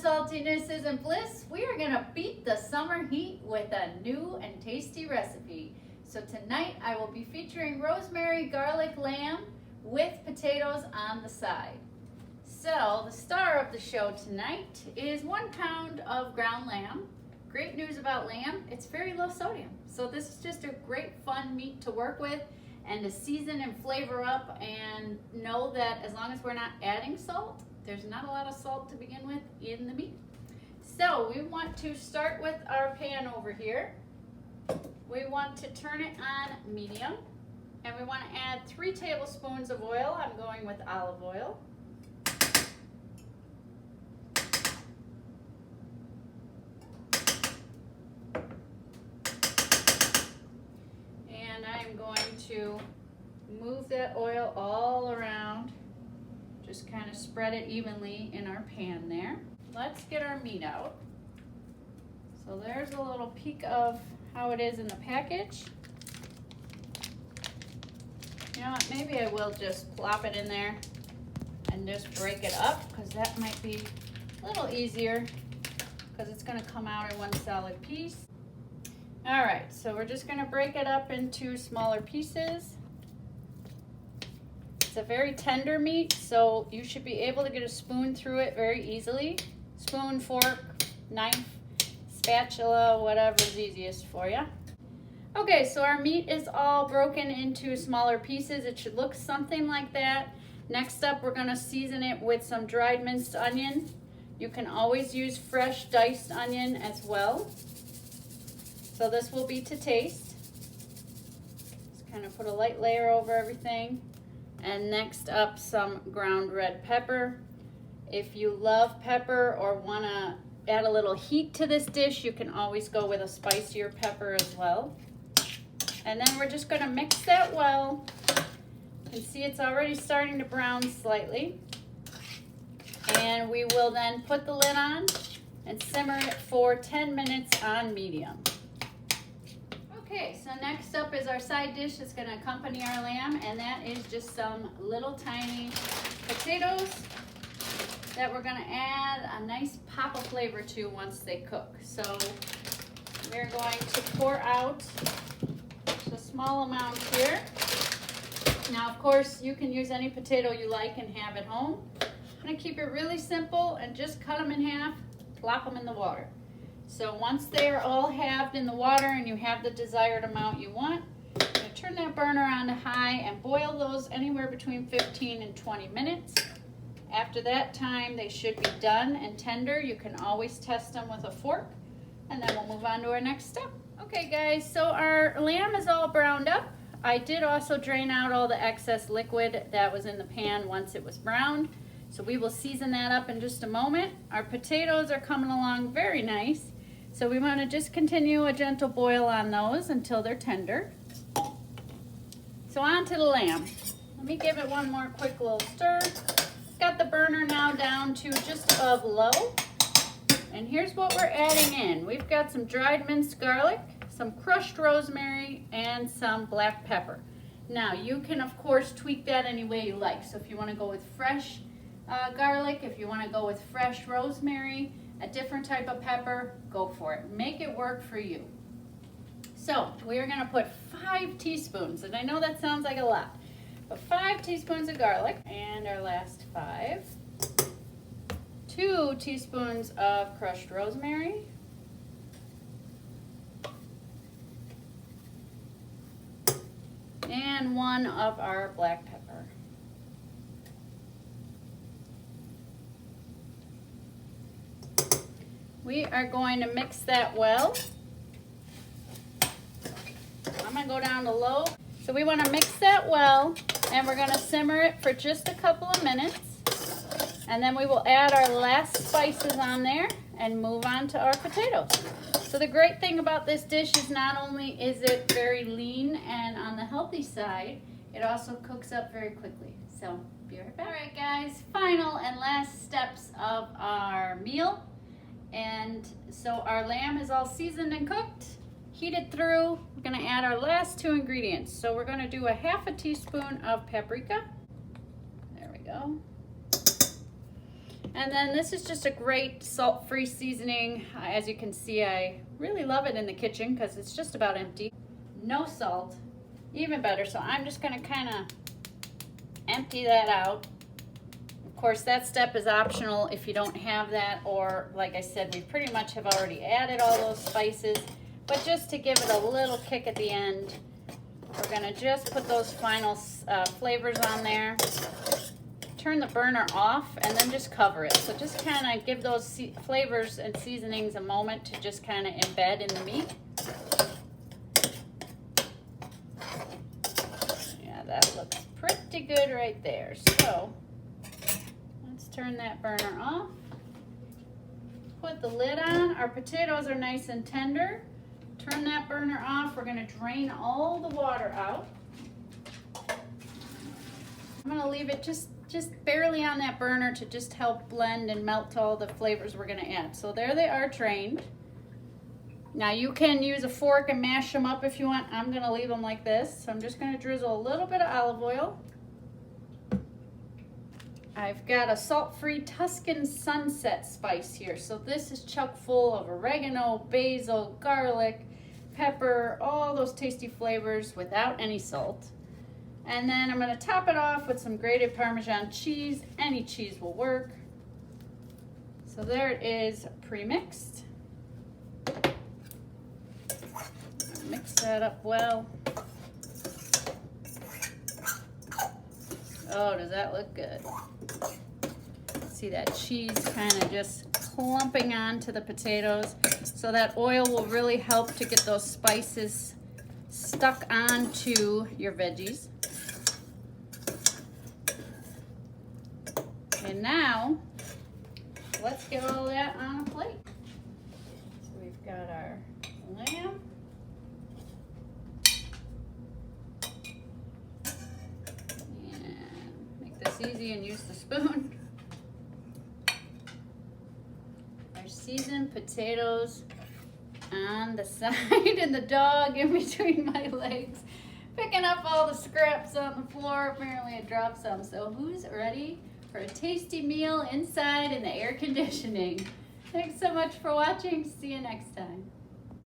saltiness isn't bliss, we are gonna beat the summer heat with a new and tasty recipe. So tonight I will be featuring rosemary garlic lamb with potatoes on the side. So the star of the show tonight is 1 pound of ground lamb. Great news about lamb, it's very low sodium. So this is just a great fun meat to work with and to season and flavor up, and know that as long as we're not adding salt, there's not a lot of salt to begin with in the meat. So we want to start with our pan over here. We want to turn it on medium, and we want to add 3 tablespoons of oil. I'm going with olive oil. And I'm going to move that oil all around. Just kind of spread it evenly in our pan there. Let's get our meat out. So there's a little peek of how it is in the package. You know what, maybe I will just plop it in there and just break it up, because that might be a little easier, because it's going to come out in one solid piece. All right, so we're just going to break it up into smaller pieces. It's a very tender meat, so you should be able to get a spoon through it very easily. Spoon, fork, knife, spatula, whatever's easiest for you. Okay, so our meat is all broken into smaller pieces. It should look something like that. Next up, we're gonna season it with some dried minced onion. You can always use fresh diced onion as well. So this will be to taste. Just kind of put a light layer over everything. And next up, some ground red pepper. If you love pepper or wanna add a little heat to this dish, you can always go with a spicier pepper as well. And then we're just gonna mix that well. You can see it's already starting to brown slightly. And we will then put the lid on and simmer it for 10 minutes on medium. Okay, so next up is our side dish that's gonna accompany our lamb, and that is just some little tiny potatoes that we're gonna add a nice pop of flavor to once they cook. So we're going to pour out a small amount here. Now, of course, you can use any potato you like and have at home. I'm gonna keep it really simple and just cut them in half, plop them in the water. So once they are all halved in the water and you have the desired amount you want, you're gonna turn that burner on to high and boil those anywhere between 15 and 20 minutes. After that time, they should be done and tender. You can always test them with a fork, and then we'll move on to our next step. Okay guys, so our lamb is all browned up. I did also drain out all the excess liquid that was in the pan once it was browned. So we will season that up in just a moment. Our potatoes are coming along very nice. So we want to just continue a gentle boil on those until they're tender. So on to the lamb. Let me give it one more quick little stir. Got the burner now down to just above low. And here's what we're adding in. We've got some dried minced garlic, some crushed rosemary, and some black pepper. Now you can of course tweak that any way you like. So if you want to go with fresh garlic, if you want to go with fresh rosemary, a different type of pepper, go for it. Make it work for you. So we're gonna put 5 teaspoons, and I know that sounds like a lot, but 5 teaspoons of garlic, and our last 5. 2 teaspoons of crushed rosemary. And 1 of our black pepper. We are going to mix that well. I'm gonna go down to low. So we wanna mix that well, and we're gonna simmer it for just a couple of minutes. And then we will add our last spices on there and move on to our potatoes. So the great thing about this dish is not only is it very lean and on the healthy side, it also cooks up very quickly. So be right back. All right guys, final and last steps of our meal. And so our lamb is all seasoned and cooked, heated through. We're gonna add our last 2 ingredients. So we're gonna do a half a teaspoon of paprika. There we go. And then this is just a great salt-free seasoning. As you can see, I really love it in the kitchen because it's just about empty. No salt, even better. So I'm just gonna kind of empty that out. Of course, that step is optional if you don't have that, or like I said, we pretty much have already added all those spices. But just to give it a little kick at the end, we're gonna just put those final flavors on there. Turn the burner off and then just cover it. So just kind of give those flavors and seasonings a moment to just kind of embed in the meat. Yeah, that looks pretty good right there. So let's turn that burner off. Put the lid on. Our potatoes are nice and tender. Turn that burner off. We're going to drain all the water out. I'm going to leave it just barely on that burner to just help blend and melt all the flavors we're going to add. So there they are, drained. Now you can use a fork and mash them up if you want. I'm going to leave them like this. So I'm just going to drizzle a little bit of olive oil. I've got a salt-free Tuscan sunset spice here. So this is chock full of oregano, basil, garlic, pepper, all those tasty flavors without any salt. And then I'm going to top it off with some grated Parmesan cheese. Any cheese will work. So there it is, pre-mixed. Mix that up well. Oh, does that look good? See that cheese kind of just clumping onto the potatoes. So that oil will really help to get those spices stuck onto your veggies. And now, let's get all that on a plate. So we've got our lamb. And make this easy and use the spoon. Our seasoned potatoes on the side and the dog in between my legs. Picking up all the scraps on the floor. Apparently it dropped some. So who's ready for a tasty meal inside in the air conditioning? Thanks so much for watching. See you next time.